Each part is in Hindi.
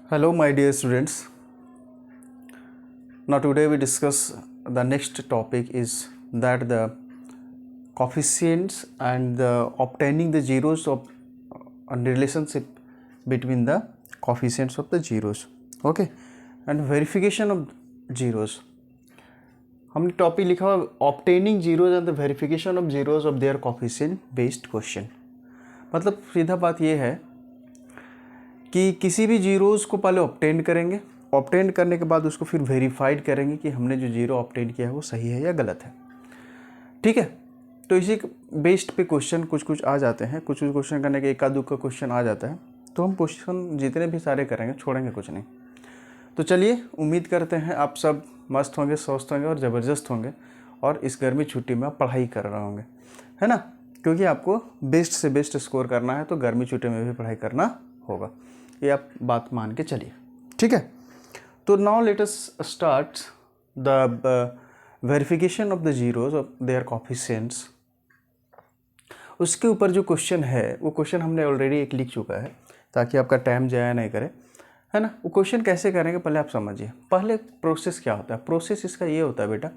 Hello, my dear students. Now, today we discuss the next topic is that the coefficients and the obtaining the zeros of relationship between the coefficients of the zeros. Okay, and verification of zeros. हमने टॉपिक लिखा हुआ obtaining zeros and the verification of zeros of their coefficient based question. मतलब सीधा बात ये है कि किसी भी जीरोज़ को पहले ऑब्टेन करेंगे, ऑब्टेन करने के बाद उसको फिर वेरीफाइड करेंगे कि हमने जो जीरो ऑब्टेन किया है वो सही है या गलत है। ठीक है, तो इसी बेस्ड पे क्वेश्चन कुछ आ जाते हैं, कुछ क्वेश्चन करने के एका दुक्का क्वेश्चन आ जाता है, तो हम क्वेश्चन जितने भी सारे करेंगे, छोड़ेंगे कुछ नहीं। तो चलिए, उम्मीद करते हैं आप सब मस्त होंगे, स्वस्थ होंगे और ज़बरदस्त होंगे और इस गर्मी छुट्टी में आप पढ़ाई कर रहे होंगे, है ना, क्योंकि आपको बेस्ट से बेस्ट स्कोर करना है, तो गर्मी छुट्टी में भी पढ़ाई करना होगा, ये आप बात मान के चलिए। ठीक है, तो now let us start the verification of the zeros of their coefficients. उसके ऊपर जो क्वेश्चन है वो क्वेश्चन हमने ऑलरेडी एक लिख चुका है, ताकि आपका टाइम जाया नहीं करे, है ना। वो क्वेश्चन कैसे करेंगे पहले आप समझिए। पहले प्रोसेस क्या होता है? प्रोसेस इसका ये होता है बेटा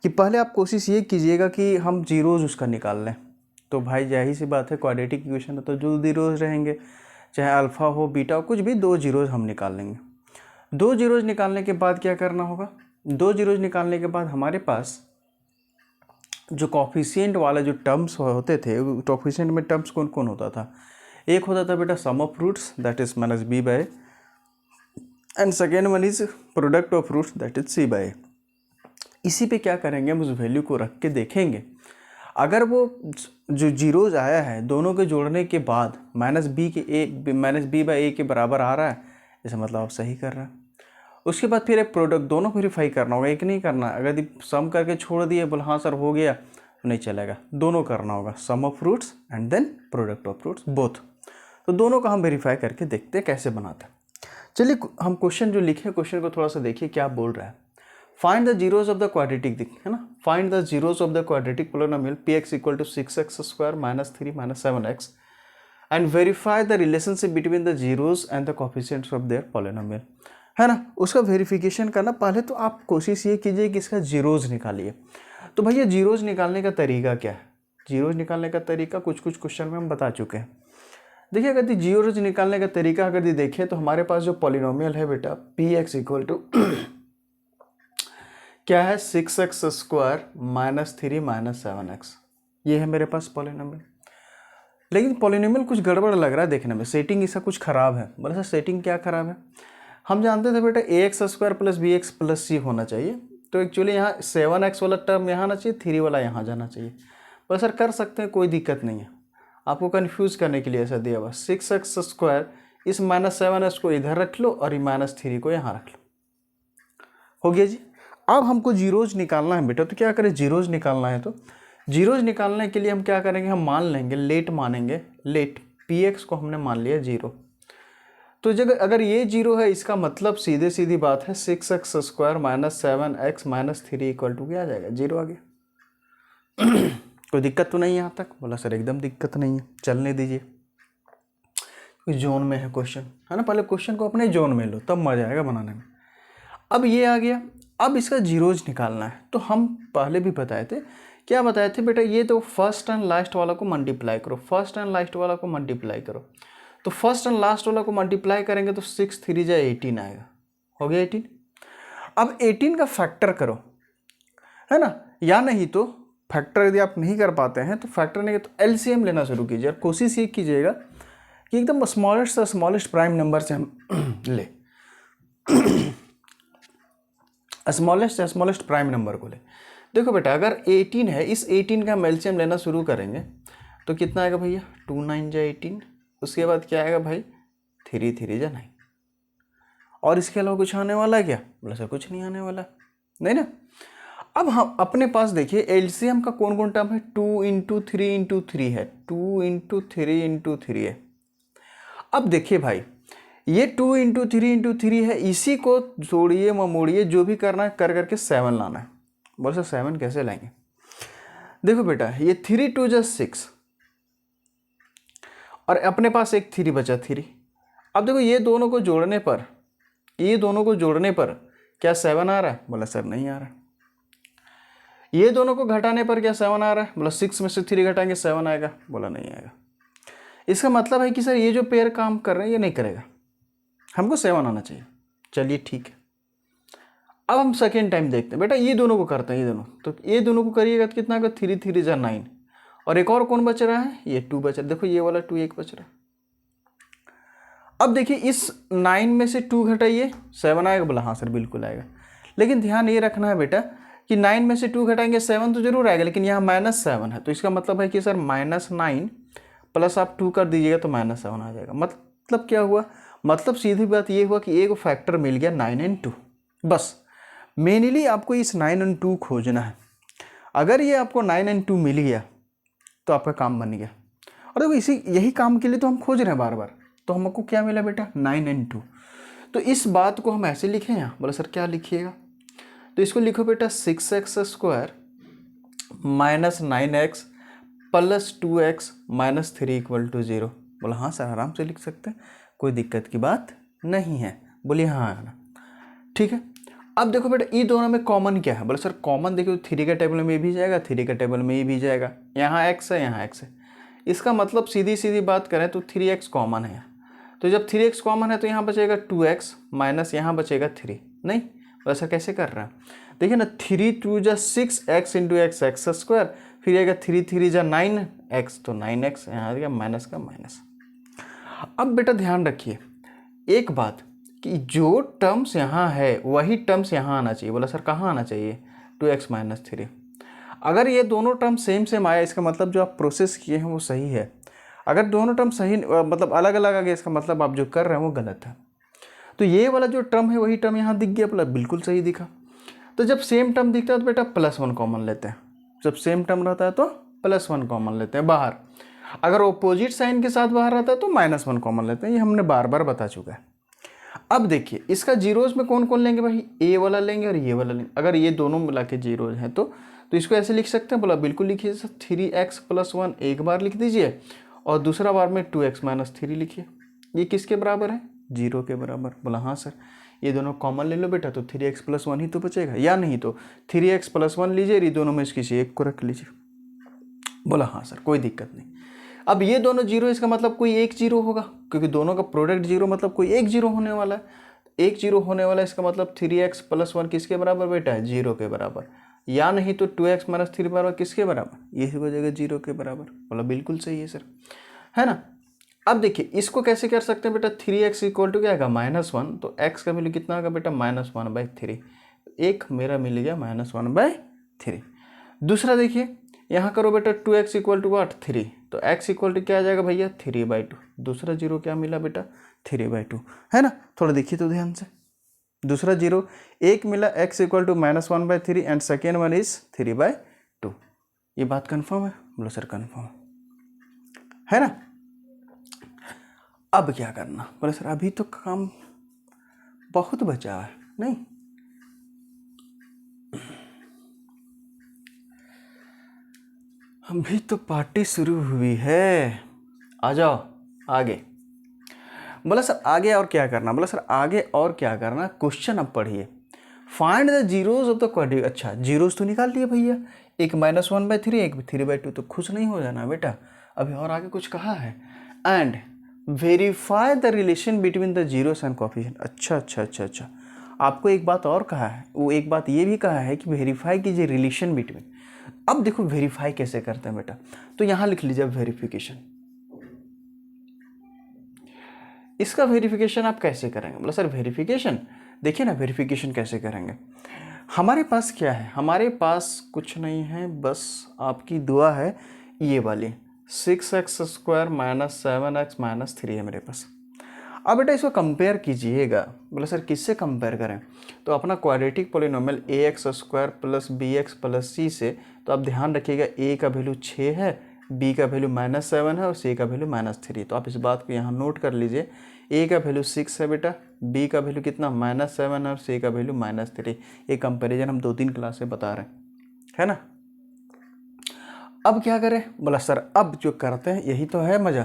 कि पहले आप कोशिश ये कीजिएगा कि हम जीरोज़ उसका निकाल लें। तो भाई जाहिर सी बात है, क्वाड्रेटिक इक्वेशन है तो जो जीरोज़ रहेंगे, चाहे अल्फ़ा हो बीटा हो, कुछ भी, दो जीरोज़ हम निकाल लेंगे। दो जीरोज़ निकालने के बाद क्या करना होगा? दो जीरोज़ निकालने के बाद हमारे पास जो कोफिशिएंट वाला जो टर्म्स होते थे, कोफिशिएंट में टर्म्स कौन कौन होता था? एक होता था बेटा sum of roots, that is minus b by, and second one is product of roots, that is c by. इसी पे क्या करेंगे, हम उस वैल्यू को रख के देखेंगे। अगर वो जो जीरोज आया है दोनों के जोड़ने के बाद माइनस बी बाई ए के बराबर आ रहा है, इसका मतलब आप सही कर रहे हैं। उसके बाद फिर एक प्रोडक्ट, दोनों वेरीफाई करना होगा, एक नहीं करना। अगर सम करके छोड़ दिए, बोले हाँ सर हो गया, नहीं चलेगा, दोनों करना होगा, sum of roots and then product of roots both. तो दोनों का हम वेरीफाई करके देखते हैं कैसे बनाते हैं। चलिए, हम क्वेश्चन जो लिखे, क्वेश्चन को थोड़ा सा देखिए क्या बोल रहा है। Find the zeros of the quadratic, है ना, find the zeros of the quadratic polynomial px equal to 6x square minus 3 minus 7x and verify the relationship between the zeros and the coefficients of their polynomial, है ना। उसका वेरिफिकेशन करना, पहले तो आप कोशिश ये कीजिए कि इसका जीरोज निकालिए। तो भैया जीरोज निकालने का तरीका क्या है? जीरोज निकालने का तरीका कुछ क्वेश्चन में हम बता चुके हैं। देखिए, अगर जीरोज निकालने का तरीका अगर देखें तो हमारे पास जो पॉलिनोमियल है बेटा px इक्वल टू क्या है, 6x square minus 3 minus 7x, ये है मेरे पास पॉलिनोमियल। लेकिन पॉलिनोमियल कुछ गड़बड़ लग रहा है देखने में, सेटिंग इसका कुछ खराब है। बोला सर सेटिंग क्या खराब है? हम जानते थे बेटा ax square plus bx plus c होना चाहिए, तो एक्चुअली यहाँ 7x वाला टर्म यहाँ आना चाहिए, 3 वाला यहाँ जाना चाहिए। बोला सर कर सकते हैं, कोई दिक्कत नहीं है, आपको कन्फ्यूज करने के लिए ऐसा दिया हुआ। 6x स्क्वायर, इस माइनस 7x को इधर रख लो और ये माइनस 3 को यहाँ रख लो, हो गया जी। अब हमको जीरोज निकालना है बेटा, तो क्या करें, जीरोज निकालना है तो जीरोज निकालने के लिए हम क्या करेंगे, हम मान लेंगे, लेट मानेंगे, लेट px को हमने मान लिया जीरो। तो जगह अगर ये जीरो है, इसका मतलब सीधी बात है 6x square minus 7x minus 3 equal to क्या आ जाएगा, जीरो आ गया। कोई दिक्कत तो नहीं है यहाँ तक? बोला सर एकदम दिक्कत नहीं है, चलने दीजिए, जोन में है क्वेश्चन, है ना। पहले क्वेश्चन को अपने जोन में लो, तब मजा आएगा बनाने में। अब ये आ गया, अब इसका जीरोज निकालना है। तो हम पहले भी बताए थे, क्या बताए थे बेटा, ये तो फर्स्ट एंड लास्ट वाला को मल्टीप्लाई करो, फर्स्ट एंड लास्ट वाला को मल्टीप्लाई करो। तो फर्स्ट एंड लास्ट वाला को मल्टीप्लाई करेंगे तो 6 3 जा 18 आएगा, हो गया 18। अब 18 का फैक्टर करो, है ना, या नहीं तो फैक्टर यदि आप नहीं कर पाते हैं तो फैक्टर नहीं तो एलसीएम लेना शुरू कीजिए। और कोशिश ये कीजिएगा कि एकदम स्मॉलेस्ट से स्मॉलेस्ट प्राइम नंबर से हम ले, स्मॉलेस्ट से स्मॉलेस्ट प्राइम नंबर को ले। देखो बेटा, अगर 18 है, इस 18 का हम एलसीएम लेना शुरू करेंगे तो कितना आएगा भैया, 2 9 जा 18। उसके बाद क्या आएगा भाई, 3 3 जा 9। और इसके अलावा कुछ आने वाला है क्या? बोला सर कुछ नहीं आने वाला, नहीं ना। अब हम अपने पास देखिए एलसीएम का कौन कौन टर्म है, 2 इंटू 3 इंटू 3 है, 2 इंटू 3 इंटू 3 है। अब देखिए भाई, ये 2 इंटू 3 इंटू 3 है, इसी को जोड़िए मोड़िए, जो भी करना है कर करके 7 लाना है। बोले सर 7 कैसे लाएंगे? देखो बेटा, ये 3 2 जा 6 और अपने पास एक 3 बचा 3। अब देखो ये दोनों को जोड़ने पर ये दोनों को जोड़ने पर क्या 7 आ रहा है? बोला सर नहीं आ रहा। ये दोनों को घटाने पर क्या 7 आ रहा है? बोला 6 में से 3 घटाएंगे 7 आएगा। बोला नहीं आएगा। इसका मतलब है कि सर ये जो पेयर काम कर रहे हैं ये नहीं करेगा, हमको 7 आना चाहिए। चलिए ठीक है, अब हम सेकेंड टाइम देखते हैं। बेटा ये दोनों को करते हैं, ये दोनों, तो ये दोनों को करिएगा तो कितना होगा? 3 3 जा 9, और एक और कौन बच रहा है? ये 2 बच रहा है। देखो ये वाला 2 एक बच रहा है। अब देखिए इस 9 में से 2 घटाइए 7 आएगा। बोला हाँ सर बिल्कुल आएगा। लेकिन ध्यान ये रखना है बेटा कि 9 में से 2 घटाएंगे 7 तो जरूर आएगा, लेकिन यहाँ -7 है, तो इसका मतलब है कि सर -9 प्लस आप 2 कर दीजिएगा तो -7 आ जाएगा। मतलब क्या हुआ? मतलब सीधी बात ये हुआ कि एक फैक्टर मिल गया 9 और 2। बस मेनली आपको इस 9 और 2 खोजना है। अगर ये आपको 9 और 2 मिल गया तो आपका काम बन गया। और देखो यही काम के लिए तो हम खोज रहे हैं बार बार। तो हमको क्या मिला बेटा? 9 और 2। तो इस बात को हम ऐसे लिखें यहाँ। बोला सर क्या लिखिएगा? तो इसको लिखो बेटा 6x² - 9x प्लस 2x - 3 = 0। बोला हाँ सर आराम से लिख सकते हैं, कोई दिक्कत की बात नहीं है। बोलिए हाँ ठीक है। अब देखो बेटा ये दोनों में कॉमन क्या है? बोले सर कॉमन देखो 3 के टेबल में ये भी जाएगा, 3 के टेबल में ये भी जाएगा, यहाँ x है यहाँ x है। इसका मतलब सीधी बात करें तो 3x कॉमन है। तो जब 3x कॉमन है तो यहाँ बचेगा 2x माइनस यहाँ बचेगा 3। नहीं वैसा कैसे कर रहा है? देखिए ना 3 2 जा 6x × x² फिर आएगा 3 3 जा 9x, तो 9x यहाँ आ गया माइनस का माइनस। अब बेटा ध्यान रखिए एक बात कि जो टर्म्स यहाँ है वही टर्म्स यहाँ आना चाहिए। बोला सर कहाँ आना चाहिए? 2x - 3। अगर ये दोनों टर्म सेम आया इसका मतलब जो आप प्रोसेस किए हैं वो सही है। अगर दोनों टर्म सही मतलब अलग अलग आ गए इसका मतलब आप जो कर रहे हैं वो गलत है। तो ये वाला जो टर्म है वही टर्म यहाँ दिख गया, बोला बिल्कुल सही दिखा। तो जब सेम टर्म दिखता है तो बेटा +1 कॉमन लेते हैं। जब सेम टर्म रहता है तो +1 कॉमन लेते हैं बाहर। अगर ऑपोजिट साइन के साथ बाहर रहता है तो -1 कॉमन लेते हैं। ये हमने बार बार बता चुका है। अब देखिए इसका जीरोज में कौन कौन लेंगे भाई? ए वाला लेंगे और ये वाला लेंगे। अगर ये दोनों मिला के जीरोज हैं तो इसको ऐसे लिख सकते हैं। बोला बिल्कुल लिखिए 3x + 1 एक बार लिख दीजिए और दूसरा बार में 2x - 3 लिखिए। ये किसके बराबर है? 0 के बराबर। बोला हाँ सर ये दोनों कॉमन ले लो बेटा, तो 3x + 1 ही तो बचेगा, या नहीं तो 3x + 1 लीजिए, ये दोनों में से किसी एक को रख लीजिए। बोला हाँ सर कोई दिक्कत नहीं। अब ये दोनों जीरो इसका मतलब कोई एक जीरो होगा, क्योंकि दोनों का प्रोडक्ट जीरो मतलब कोई एक जीरो होने वाला है। एक जीरो होने वाला है इसका मतलब 3x + 1 किसके बराबर बेटा है? 0 के बराबर। या नहीं तो 2x - 3 बराबर किसके बराबर? ये हो जाएगा 0 के बराबर। बोला बिल्कुल सही है सर, है ना। अब देखिए इसको कैसे कर सकते हैं बेटा? 3x = क्या आएगा? -1। तो x का वैल्यू कितना होगा बेटा? -1/3। एक मेरा मिल गया -1/3। दूसरा देखिए यहाँ करो बेटा 2x = what? 3। तो x = क्या आ जाएगा भैया? 3/2। दूसरा जीरो क्या मिला बेटा? 3/2, है ना। थोड़ा देखिए तो ध्यान से, दूसरा जीरो एक मिला x = -1/3 and second one is 3/2। ये बात कंफर्म है? बोलो सर कंफर्म है ना। अब क्या करना? बोले सर अभी तो काम बहुत बचा है। नहीं अभी तो पार्टी शुरू हुई है, आ जाओ आगे। बोला सर आगे और क्या करना? बोला सर आगे और क्या करना? क्वेश्चन अब पढ़िए। Find the zeros of the quadratic. अच्छा जीरोज तो निकाल लिए भैया, एक -1/3 एक 3/2, तो खुश नहीं हो जाना बेटा, अभी और आगे कुछ कहा है। And verify the relation between the zeros and coefficient. अच्छा आपको एक बात और कहा है, वो एक बात ये भी कहा है कि वेरीफाई कीजिए रिलेशन बिटवीन। अब देखो वेरीफाई कैसे करते हैं बेटा, तो यहाँ लिख लीजिए वेरिफिकेशन। इसका वेरिफिकेशन आप कैसे करेंगे? बोला सर वेरिफिकेशन देखिए ना, वेरिफिकेशन कैसे करेंगे? हमारे पास क्या है? हमारे पास कुछ नहीं है, बस आपकी दुआ है ये वाली 6x² - 7x - 3 है मेरे पास। अब बेटा इसको कंपेयर कीजिएगा। बोला सर किससे कंपेयर करें? तो अपना quadratic polynomial ax² + bx + c से। तो आप ध्यान रखिएगा a का वैल्यू 6 है, b का वैल्यू -7 है और c का वैल्यू -3। तो आप इस बात को यहाँ नोट कर लीजिए, a का वैल्यू 6 है बेटा, b का वैल्यू कितना -7 है और c का वैल्यू -3। ये कंपेरिजन हम 2-3 क्लास से बता रहे हैं, है ना। अब क्या करें? बोला सर अब जो करते हैं यही तो है मज़ा।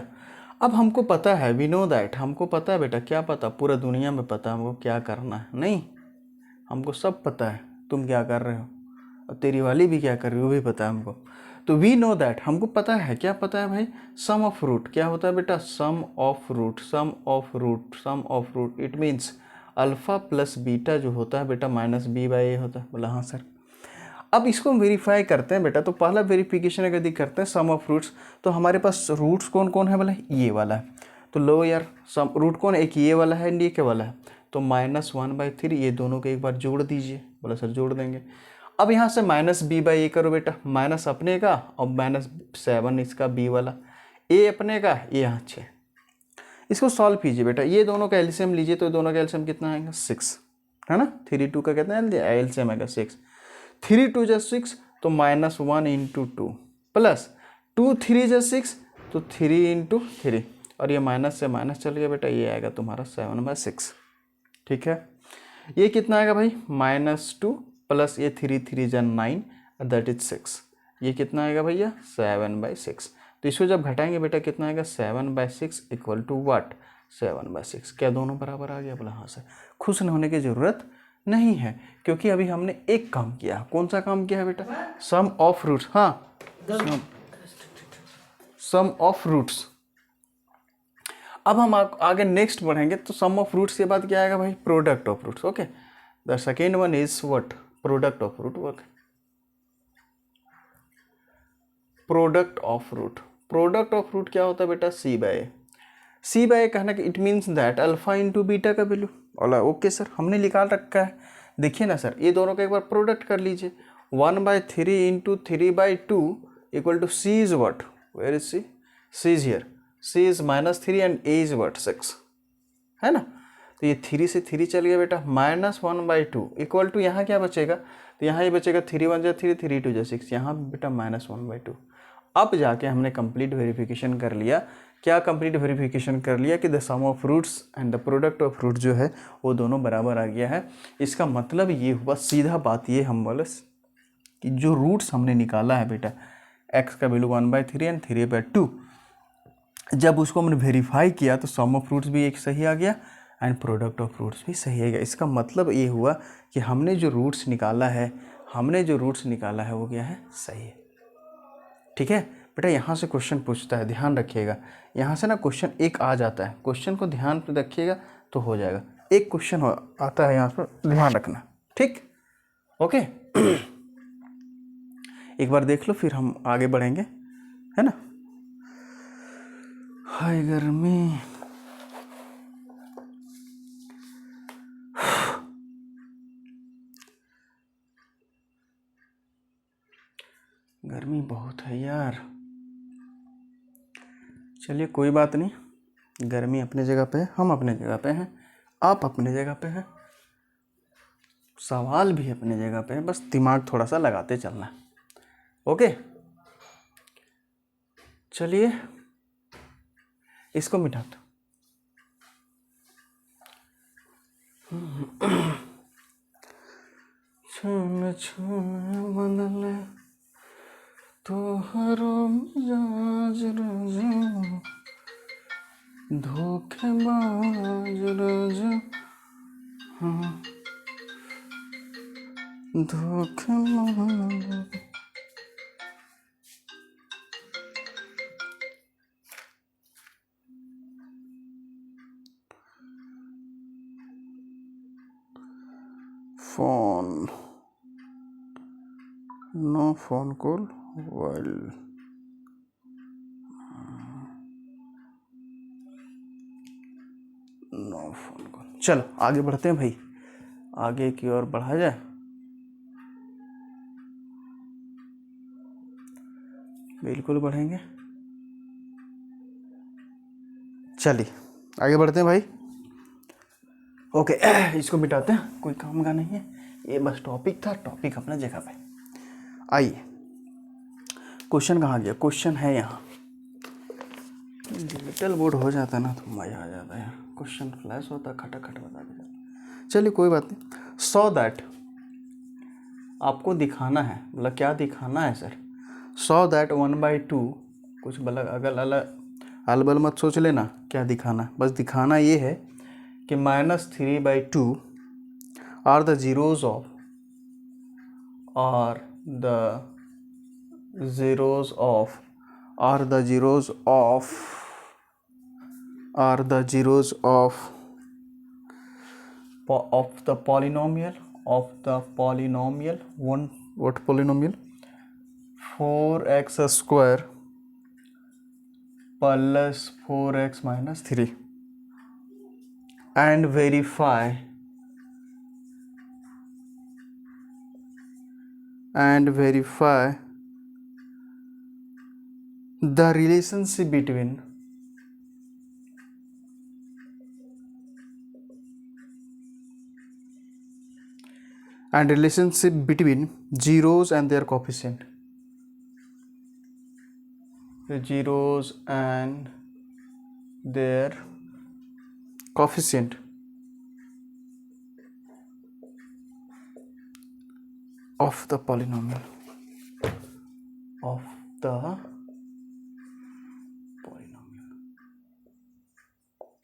अब हमको पता है, वी नो दैट, हमको पता है बेटा, क्या पता, पूरा दुनिया में पता है हमको क्या करना है, नहीं हमको सब पता है तुम क्या कर रहे हो और तेरी वाली भी क्या कर रही हो वो भी पता है हमको। तो वी नो दैट, हमको पता है, क्या पता है भाई, सम ऑफ रूट, क्या होता है बेटा, sum of root, sum of root, sum of root, it means alpha plus beta जो होता है बेटा माइनस बी बाई ए होता है। बोला हाँ सर। अब इसको हम वेरीफाई करते हैं बेटा, तो पहला वेरिफिकेशन अगर यदि करते हैं सम ऑफ रूट्स, तो हमारे पास रूट्स कौन कौन है, बोला ये वाला है, तो लो यार सम रूट कौन है, एक ये वाला है एंड ये के वाला है, तो -1/3 ये दोनों को एक बार जोड़ दीजिए। बोला सर जोड़ देंगे। अब यहाँ से माइनस बी बाई ए करो बेटा, माइनस अपने का और -7 इसका बी वाला, ए अपने का, ये यहाँ 6, इसको सॉल्व कीजिए बेटा, ये दोनों का एलसीएम लीजिए, तो दोनों का एलसीएम कितना आएगा 6, है ना, 3 2 का कितना है एलसीएम आएगा 6, 3 2 जा 6 तो -1 × 2 प्लस 2 3 जा 6 तो 3 × 3, और ये माइनस से माइनस चल गया बेटा, ये आएगा तुम्हारा 7/6। ठीक है, ये कितना आएगा भाई, -2 प्लस ये 3 3 जा 9 दैट इज 6, ये कितना आएगा भैया 7/6। तो इसको जब घटाएंगे बेटा कितना आएगा 7/6 इक्वल टू वाट 7/6। क्या दोनों बराबर आ गया, बोला हाँ सर। खुश होने की ज़रूरत नहीं है, क्योंकि अभी हमने एक काम किया। कौन सा काम किया है बेटा, सम ऑफ रूट्स, हाँ सम ऑफ रूट्स। अब हम आगे नेक्स्ट बढ़ेंगे, तो सम ऑफ रूट्स के बाद क्या आएगा भाई, product of roots. Okay, the second one is what, product of root. Okay, product of root, product of root क्या होता है बेटा, सी बाय ए। सी बाय ए कहना कि it means that alpha into beta का वैल्यू। बोला ओके सर, हमने निकाल रखा है। देखिए ना सर, ये दोनों का एक बार प्रोडक्ट कर लीजिए, 1/3 × 3/2 equal to C is what, where is C, C is here, C is -3 and A is what 6, है ना। तो ये 3 से 3 चल गया बेटा, -1/2 इक्वल टू यहाँ क्या बचेगा, तो यहाँ ये बचेगा 3 1 जा 3, 3 2 जा 6, यहाँ बेटा -1/2। अब जाके हमने कंप्लीट वेरिफिकेशन कर लिया। क्या कंप्लीट वेरिफिकेशन कर लिया कि the sum of roots and the product of root जो है वो दोनों बराबर आ गया है। इसका मतलब ये हुआ, सीधा बात ये हम बोले कि जो रूट्स हमने निकाला है बेटा, x का वैल्यू 1/3 एंड 3/2, जब उसको हमने वेरीफाई किया तो सम ऑफ रूट्स भी एक सही आ गया एंड प्रोडक्ट ऑफ रूट्स भी सही आ गया। इसका मतलब ये हुआ कि हमने जो रूट्स निकाला है, वो क्या है, सही है। ठीक है बेटा, यहाँ से क्वेश्चन पूछता है, ध्यान रखिएगा, यहाँ से ना क्वेश्चन एक आ जाता है, क्वेश्चन को ध्यान पे रखिएगा तो हो जाएगा। एक क्वेश्चन आता है यहाँ पर, ध्यान रखना, ठीक, ओके। एक बार देख लो फिर हम आगे बढ़ेंगे, है ना। हाय गर्मी, गर्मी बहुत है यार। चलिए कोई बात नहीं, गर्मी अपने जगह पे है, हम अपने जगह पे हैं, आप अपने जगह पे हैं, सवाल भी अपने जगह पे है, बस दिमाग थोड़ा सा लगाते चलना है। ओके, चलिए इसको मिटा दो। छूने छूने बदले तोहरो मिजाज रोजो, धोखेबाज रोजो, हाँ धोखेबाज। Phone, no phone call while, no phone call. चलो आगे बढ़ते हैं भाई, आगे की ओर बढ़ा जाए। बिल्कुल बढ़ेंगे, चलिए आगे बढ़ते हैं भाई। ओके, इसको मिटाते हैं, कोई काम का नहीं है, ये बस टॉपिक था, टॉपिक अपना जगह पे। आइए, क्वेश्चन कहाँ गया, क्वेश्चन है यहाँ। डिजिटल बोर्ड हो जाता है ना तो मज़ा आ जाता है, क्वेश्चन फ्लैश होता खटाखट बता के जाता। चलिए कोई बात नहीं। सो दैट, आपको दिखाना है, मतलब क्या दिखाना है सर, सो दैट 1/2 कुछ अलग अलबल मत सोच लेना क्या दिखाना, बस दिखाना ये है कि -3/2 are the zeros of are the zeros of are the zeros of are the zeros of the polynomial one what polynomial 4x square plus 4x minus 3 and verify the relationship between zeros and their coefficient. The zeros and their coefficient of the polynomial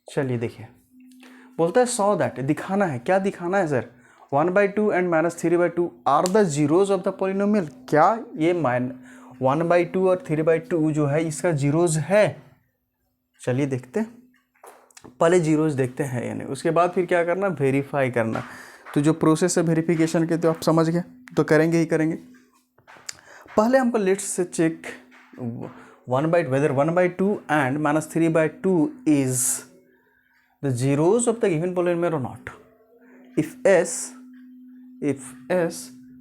चलिए देखिए, बोलता है सो दैट, दिखाना है, क्या दिखाना है sir, 1/2 and -3/2 are the zeros of the polynomial. क्या ये 1/2 और 3/2 जो है इसका जीरोज है? चलिए देखते हैं, पहले जीरोज देखते हैं यानी, उसके बाद फिर क्या करना, वेरीफाई करना। तो जो प्रोसेस है वेरिफिकेशन के तो आप समझ गए, तो करेंगे ही करेंगे। पहले हमको let's say check whether 1/2 and -3/2 is the zeros of the given polynomial or not. If S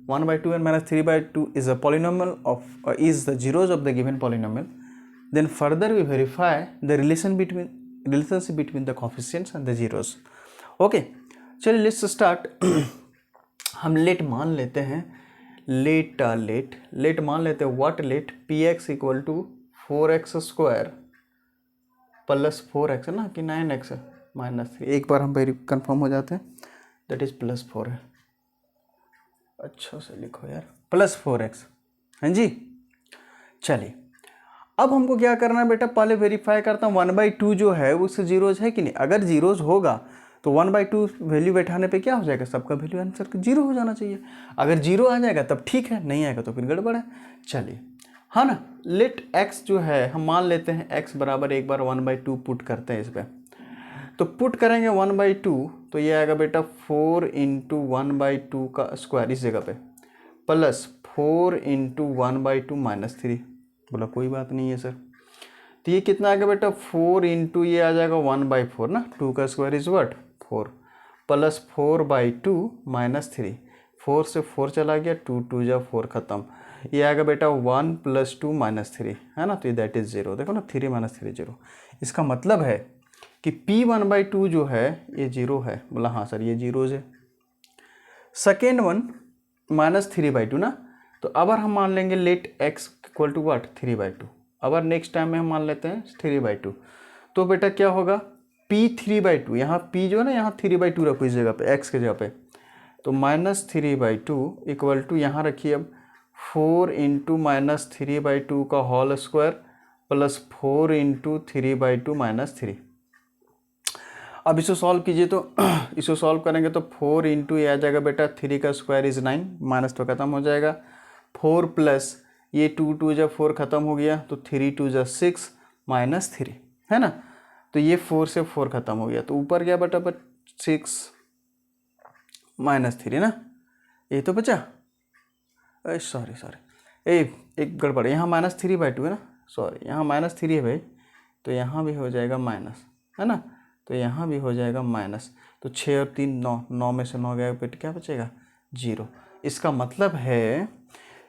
1/2 and -3/2 is a polynomial of is the zeros of the given polynomial, then further we verify the relationship between the coefficients and the zeros. Okay, चलिए लेट्स स्टार्ट। हम लेट मान लेते हैं, लेट मान लेते हैं, what let px equal to 4x square plus 4x है ना कि 9x माइनस 3। एक बार हम कंफर्म हो जाते हैं, दैट इज +4 है। अच्छा से लिखो यार, +4x, हाँ जी। चलिए अब हमको क्या करना है बेटा, पहले वेरीफाई करता हूँ 1/2 जो है उससे जीरोज है कि नहीं। अगर जीरोज होगा तो 1/2 वैल्यू बैठाने पे क्या हो जाएगा, सबका वैल्यू आंसर 0 हो जाना चाहिए। अगर 0 आ जाएगा तब ठीक है, नहीं आएगा तो फिर गड़बड़ है। चलिए हाँ ना, लेट x जो है हम मान लेते हैं x बराबर, एक बार 1/2 पुट करते हैं इस पर, तो पुट करेंगे 1/2 तो ये आएगा बेटा 4 × 1/2 का स्क्वायर इस जगह पे, प्लस 4 × 1/2 -3। बोला कोई बात नहीं है सर, तो ये कितना आ गया बेटा, 4 × ये आ जाएगा 1/4 ना, 2 का स्क्वायर इज व्हाट 4, प्लस 4/2 -3, 4 से 4 चला गया, 2 2 जा 4 खत्म, ये आएगा बेटा 1 + 2 -3 है ना, तो दैट इज 0। देखो ना 3 - 3 0। इसका मतलब है कि P1/2 जो है ये 0 है। बोला हाँ सर ये 0 है। सेकेंड वन -3/2 ना, तो अब हम मान लेंगे let x equal to what 3/2। अब नेक्स्ट टाइम में हम मान लेते हैं 3/2, तो बेटा क्या होगा P3/2, यहाँ P जो है ना, यहाँ 3/2 रखो इस जगह पे x के जगह पे, तो -3/2 इक्वल टू यहाँ रखिए अब 4 × -3/2 का होल स्क्वायर प्लस 4 × 3/2 -3। अब इसे सॉल्व कीजिए, तो इसे सॉल्व करेंगे तो 4 × ये आ जाएगा बेटा 3 का स्क्वायर इज 9, माइनस तो खत्म हो जाएगा, 4 प्लस ये 2 2 जा 4 खत्म हो गया, तो 3 2 जा 6 -3 है ना, तो ये 4 से 4 खत्म हो गया, तो ऊपर गया बेटा 6 -3 ना, ये तो बचा, सॉरी एक गड़बड़, यहाँ -3/2 है ना, सॉरी यहाँ -3 है भाई, तो यहाँ भी हो जाएगा माइनस है ना, तो यहाँ भी हो जाएगा माइनस, तो 6 और 3 9, 9 में से 9 गया बेटा क्या बचेगा 0। इसका मतलब है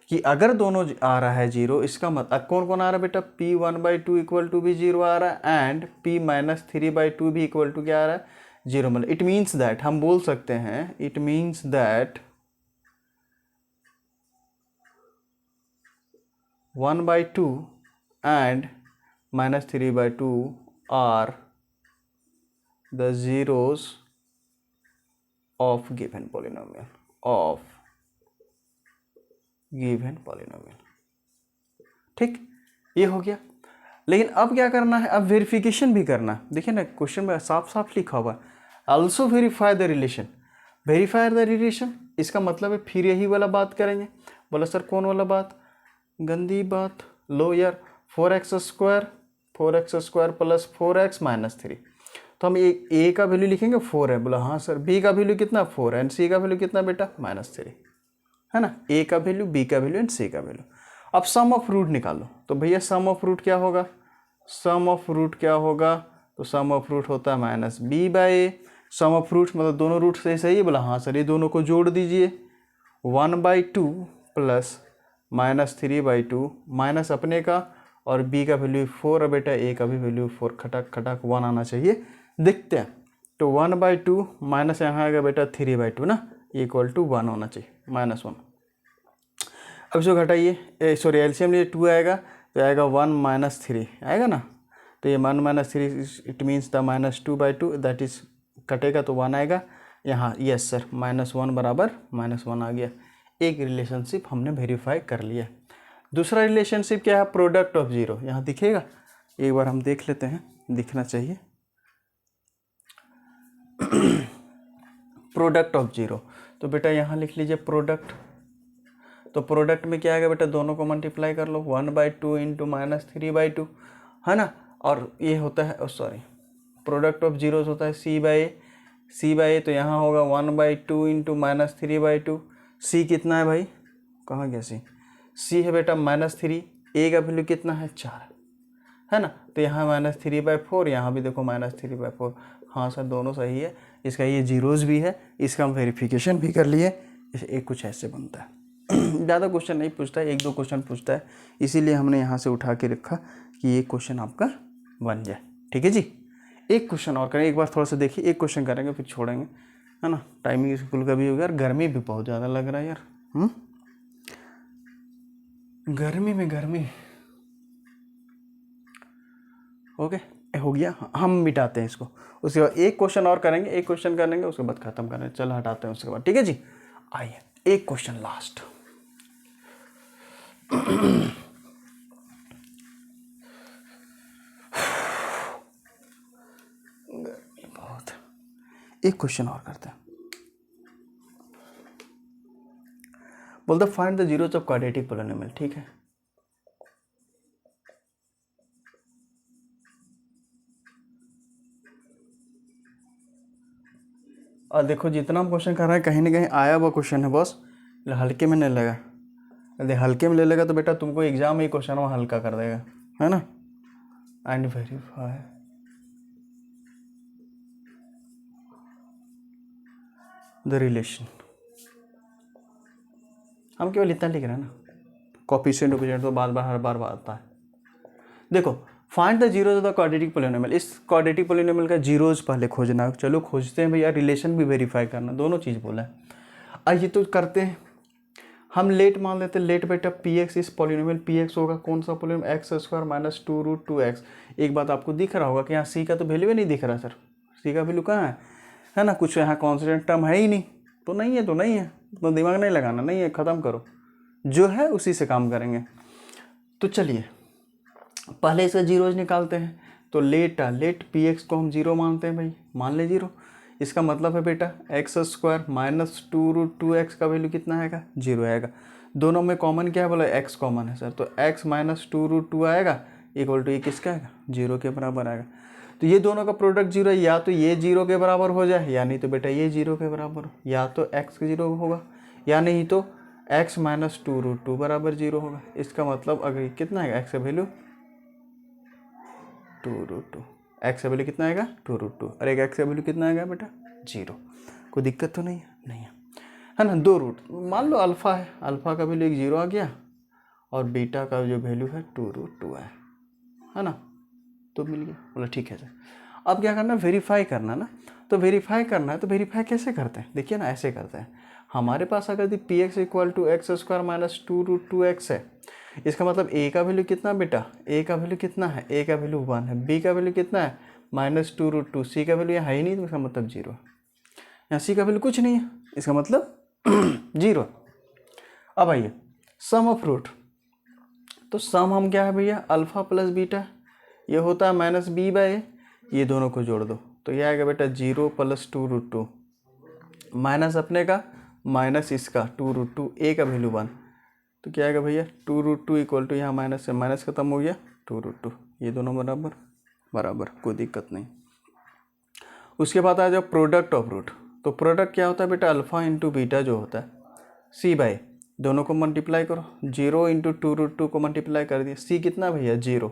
कि अगर दोनों आ रहा है 0, इसका मतलब कौन कौन आ रहा है बेटा, P1/2 इक्वल टू भी 0 आ रहा है एंड P -3/2 भी इक्वल टू क्या आ रहा है 0। मतलब इट मीन्स दैट हम बोल सकते हैं, it means that 1/2 and -3/2 are the zeros of given polynomial, ठीक, ये हो गया। लेकिन अब क्या करना है, अब वेरिफिकेशन भी करना है। देखिए ना क्वेश्चन में साफ साफ लिखा हुआ है, also verify the relation. Verify the relation इसका मतलब है फिर यही वाला बात करेंगे। बोला सर कौन वाला बात, गंदी बात। लो यार, 4x² प्लस 4x माइनस 3, तो हम ए का वैल्यू लिखेंगे 4 है। बोला हाँ सर, बी का वैल्यू कितना 4 है, एंड सी का वैल्यू कितना बेटा -3 है ना। ए का वैल्यू, बी का वैल्यू एंड सी का वैल्यू। अब सम ऑफ रूट निकालो, तो भैया सम ऑफ रूट क्या होगा, सम ऑफ रूट क्या होगा, तो सम ऑफ रूट होता है -b/a। सम ऑफ रूट मतलब दोनों रूट से सही है। बोला हाँ सर, ये दोनों को जोड़ दीजिए, 1/2 प्लस -3/2 माइनस अपने का, और b का वैल्यू 4 है बेटा, a का भी वैल्यू 4, खटक खटक 1 आना चाहिए। देखते हैं, तो 1/2 माइनस यहाँ आएगा बेटा 3/2 ना, इक्वल टू 1 होना चाहिए, -1। अब इसको घटाइए, सॉरी एलसीएम लिए 2 आएगा, तो आएगा 1 - 3 आएगा ना, तो ये 1 - 3 it means the -2/2 that is कटेगा तो 1 आएगा यहाँ। यस सर, -1 बराबर -1 आ गया। एक रिलेशनशिप हमने वेरीफाई कर लिया। दूसरा रिलेशनशिप क्या है, प्रोडक्ट ऑफ जीरो। यहाँ दिखेगा, एक बार हम देख लेते हैं, दिखना चाहिए। प्रोडक्ट ऑफ जीरो, तो बेटा यहाँ लिख लीजिए प्रोडक्ट। तो प्रोडक्ट में क्या आएगा बेटा, दोनों को मल्टीप्लाई कर लो, 1/2 इंटू -3/2 है ना। और ये होता है, सॉरी प्रोडक्ट ऑफ जीरोस होता है c/a, तो यहाँ होगा 1/2 इंटू -3/2। सी कितना है भाई, कहाँ गया सी, सी है बेटा -3, ए का वैल्यू कितना है 4 है ना, तो यहाँ -3/4, यहाँ भी देखो -3/4। हाँ सर दोनों सही है, इसका ये जीरोज भी है, इसका हम वेरिफिकेशन भी कर लिए। एक कुछ ऐसे बनता है। ज़्यादा क्वेश्चन नहीं पूछता है, 1-2 क्वेश्चन पूछता है, इसीलिए हमने यहाँ से उठा के रखा कि ये क्वेश्चन आपका बन जाए। ठीक है जी, एक क्वेश्चन और करें, एक बार थोड़ा सा देखिए, एक क्वेश्चन करेंगे फिर छोड़ेंगे, है ना। टाइमिंग स्कूल का भी हो गया, यार गर्मी भी बहुत ज़्यादा लग रहा है यार। गर्मी में गर्मी। ओके हो गया, हम मिटाते हैं इसको, उसके बाद एक क्वेश्चन और करेंगे, एक क्वेश्चन करेंगे उसके बाद खत्म करेंगे। चल हटाते हैं उसके बाद, ठीक है जी। आइए एक क्वेश्चन लास्ट। गर्मी बहुत, एक क्वेश्चन और करते हैं। बोलते find the zeros of quadratic polynomial. ठीक है, और देखो जितना हम क्वेश्चन कर रहे हैं कहीं ना कहीं आया हुआ क्वेश्चन है बॉस, हल्के में नहीं लगा। यदि हल्के में ले लेगा तो बेटा तुमको एग्जाम में ही क्वेश्चन हल्का कर देगा, है ना। एंड वेरीफाई द रिलेशन, हम केवल इतना लिख रहे हैं ना, कोफिशिएंट ऑफिशिएंट तो बार बार हर बार आता है। देखो find the zeros of the quadratic polynomial, इस क्वाड्रेटिक पॉलिनोमियल का जीरोज पहले खोजना है। चलो खोजते हैं भैया, रिलेशन भी वेरीफाई करना, दोनों चीज़ बोला है। आइए तो करते हैं, हम लेट मान लेते हैं। लेट बेटा पी एक्स इस पॉलिनोमियल, पी एक्स होगा कौन सा पॉलिनोमियल, x² - 2√2x। एक बात आपको दिख रहा होगा कि यहाँ सी का तो वैल्यू ही नहीं दिख रहा सर, सी का वैल्यू कहाँ है ना, कुछ यहाँ कॉन्स्टेंट टर्म है ही नहीं, तो नहीं है तो नहीं है, तो दिमाग नहीं लगाना, नहीं है ख़त्म करो, जो है उसी से काम करेंगे। तो चलिए पहले इसका जीरोज निकालते हैं। तो लेट पी एक्स को हम जीरो मानते हैं भाई, मान ले जीरो। इसका मतलब है बेटा x² - 2√2x का वैल्यू कितना आएगा, 0 आएगा। दोनों में कॉमन क्या है, बोला x कॉमन है सर, तो x - 2√2 आएगा इक्वल टू ये किसका आएगा, 0 के बराबर आएगा। तो ये दोनों का प्रोडक्ट 0 है, या तो ये 0 के बराबर हो जाए, या नहीं तो बेटा ये 0 के बराबर हो, या तो x 0 होगा या नहीं तो x - 2√2 बराबर 0 होगा। इसका मतलब अगर कितना आएगा x का वैल्यू 2√2, एक्स का वैल्यू कितना आएगा 2√2, और एक एक्स का वैल्यू कितना आएगा बेटा 0। कोई दिक्कत तो नहीं है, नहीं है ना। 2 रूट मान लो अल्फ़ा है, अल्फ़ा का वैल्यू 0 आ गया, और बीटा का जो वैल्यू है 2√2 है ना, तो मिल गया। बोला ठीक है सर। अब क्या करना है, वेरीफाई करना ना। तो वेरीफाई करना है, तो वेरीफाई कैसे करते हैं, देखिए ना ऐसे करते हैं। हमारे पास अगर P x equal to x² - 2√2x है, इसका मतलब a का वैल्यू कितना बेटा, a का वैल्यू कितना है, a का वैल्यू 1 है, b का वैल्यू कितना है -2√2, c का वैल्यू यहाँ है ही नहीं, तो इसका मतलब 0 है। यहाँ c का वैल्यू कुछ नहीं है, इसका मतलब 0। अब आइए सम ऑफ रूट, तो सम हम क्या है भैया अल्फ़ा प्लस बीटा, ये होता है माइनस बी बाय ए, ये दोनों को जोड़ दो तो ये आएगा बेटा 0 + 2√2 माइनस अपने का माइनस इसका 2√2, ए का वैल्यू 1, तो क्या आएगा भैया 2√2 इक्वल टू यहाँ माइनस से माइनस खत्म हो गया 2√2, ये दोनों बराबर बराबर, कोई दिक्कत नहीं। उसके बाद आ जाओ प्रोडक्ट ऑफ रूट, तो प्रोडक्ट क्या होता है बेटा अल्फ़ा इंटू बीटा जो होता है सी बाय, दोनों को मल्टीप्लाई करो, 0 इंटू 2√2 को मल्टीप्लाई कर दिया, सी कितना भैया 0,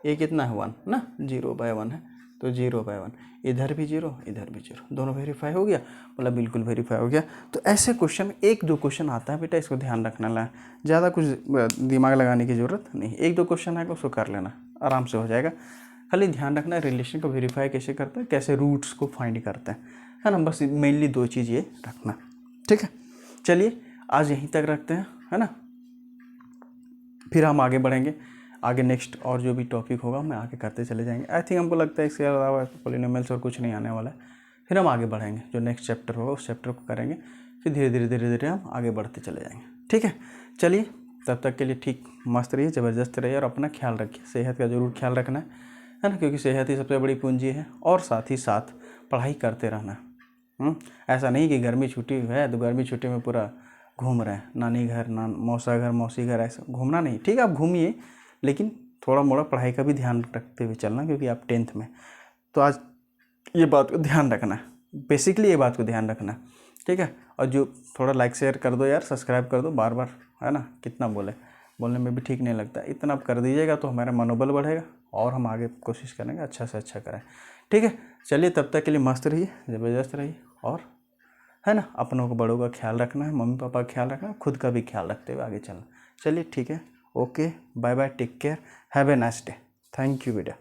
ए कितना है 1 ना, 0/1 है तो 0/1, इधर भी 0 इधर भी 0, दोनों वेरीफाई हो गया, मतलब बिल्कुल वेरीफाई हो गया। तो ऐसे क्वेश्चन 1-2 क्वेश्चन आता है बेटा, इसको ध्यान रखना ला, ज़्यादा कुछ दिमाग लगाने की ज़रूरत नहीं, 1-2 क्वेश्चन आएगा उसको कर लेना, आराम से हो जाएगा। खाली ध्यान रखना रिलेशन को वेरीफाई कैसे करते हैं, कैसे रूट्स को फाइंड करते हैं, है ना, बस मेनली 2 चीज़ ये रखना, ठीक है। चलिए आज यहीं तक रखते हैं, है ना, फिर हम आगे बढ़ेंगे, आगे नेक्स्ट और जो भी टॉपिक होगा मैं आगे करते चले जाएंगे। आई थिंक हमको लगता है इसके अलावा पॉलिनोमियल्स और कुछ नहीं आने वाला है, फिर हम आगे बढ़ेंगे, जो नेक्स्ट चैप्टर होगा उस चैप्टर को करेंगे, फिर धीरे धीरे हम आगे बढ़ते चले जाएंगे, ठीक है। चलिए तब तक के लिए ठीक मस्त रहिए, ज़बरदस्त रहिए और अपना ख्याल रखिए, सेहत का ज़रूर ख्याल रखना है ना, क्योंकि सेहत ही सबसे बड़ी पूंजी है, और साथ ही साथ पढ़ाई करते रहना। ऐसा नहीं कि गर्मी छुट्टी है तो गर्मी छुट्टी में पूरा घूम रहे हैं, नानी घर मौसा घर मौसी घर, ऐसा घूमना नहीं, ठीक है आप घूमिए, लेकिन थोड़ा मोड़ा पढ़ाई का भी ध्यान रखते हुए चलना, क्योंकि आप 10th में, तो आज ये बात को ध्यान रखना है, बेसिकली ये बात को ध्यान रखना है, ठीक है। और जो थोड़ा लाइक शेयर कर दो यार, सब्सक्राइब कर दो बार बार, है ना, कितना बोलने में भी ठीक नहीं लगता, इतना आप कर दीजिएगा तो हमारा मनोबल बढ़ेगा और हम आगे कोशिश करेंगे अच्छा से अच्छा करें, ठीक है। चलिए तब तक के लिए मस्त रहिए, ज़बरदस्त रहिए, और है ना अपनों को बड़ों का ख्याल रखना है, मम्मी पापा का ख्याल रखना है, खुद का भी ख्याल रखते हुए आगे चलना। चलिए ठीक है, okay, bye bye, take care, have a nice day, thank you बेटा।